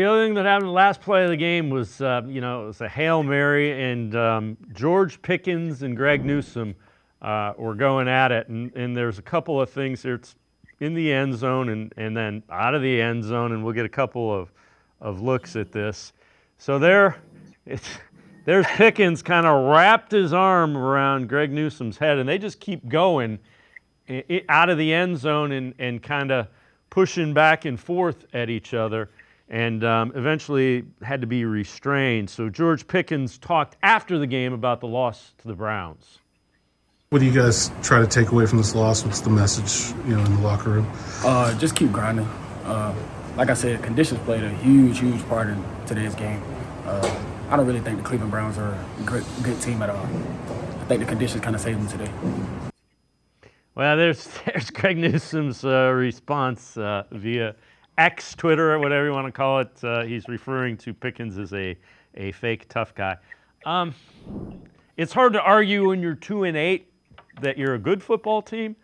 The other thing that happened the last play of the game was, it was a Hail Mary, and George Pickens and Greg Newsome were going at it. And there's a couple of things here. It's in the end zone and then out of the end zone, and we'll get a couple of looks at this. So there's Pickens kind of wrapped his arm around Greg Newsome's head, and they just keep going out of the end zone and kind of pushing back and forth at each other. And eventually had to be restrained. So George Pickens talked after the game about the loss to the Browns. What do you guys try to take away from this loss? What's the message, in the locker room? Just keep grinding. Like I said, conditions played a huge part in today's game. I don't really think the Cleveland Browns are a good team at all. I think the conditions kind of saved them today. Well, there's Greg Newsome's response via X, Twitter, or whatever you want to call it. He's referring to Pickens as a fake tough guy. It's hard to argue when you're 2-8 that you're a good football team.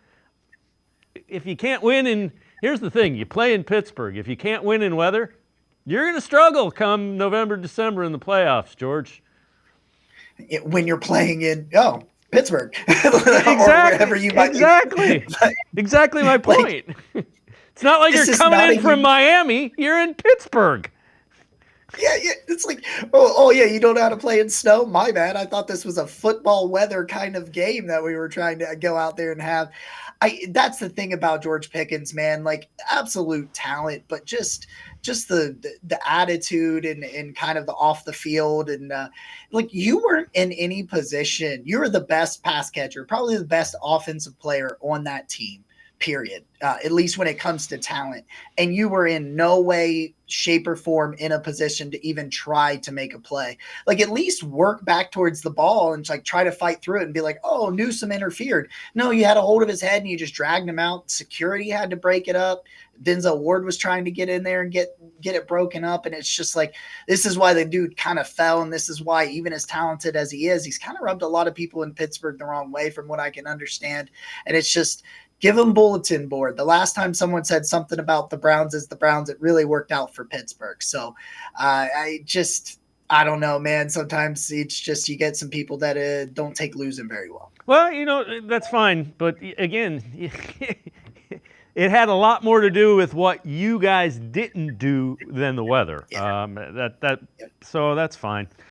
If you can't win, and here's the thing, you play in Pittsburgh. If you can't win in weather, you're going to struggle come November, December in the playoffs, George. When you're playing in, Pittsburgh. Exactly. Or wherever you might be. Exactly my point. It's not like you're coming in from Miami. You're in Pittsburgh. Yeah, it's like, yeah, you don't know how to play in snow? My bad. I thought this was a football weather kind of game that we were trying to go out there and have. That's the thing about George Pickens, man. Like, absolute talent, but just the attitude and kind of the off the field. And like, you weren't in any position. You were the best pass catcher, probably the best offensive player on that team. Period. At least when it comes to talent. And you were in no way, shape, or form in a position to even try to make a play. Like, at least work back towards the ball and like try to fight through it and be like, oh, Newsome interfered. No, you had a hold of his head and you just dragged him out. Security had to break it up. Denzel Ward was trying to get in there and get it broken up. And it's just like, this is why the dude kind of fell. And this is why, even as talented as he is, he's kind of rubbed a lot of people in Pittsburgh the wrong way from what I can understand. And it's just, give them bulletin board. The last time someone said something about the Browns is the Browns, it really worked out for Pittsburgh. So I don't know, man. Sometimes it's just, you get some people that don't take losing very well. Well, that's fine. But again, it had a lot more to do with what you guys didn't do than the weather. Yeah. So that's fine.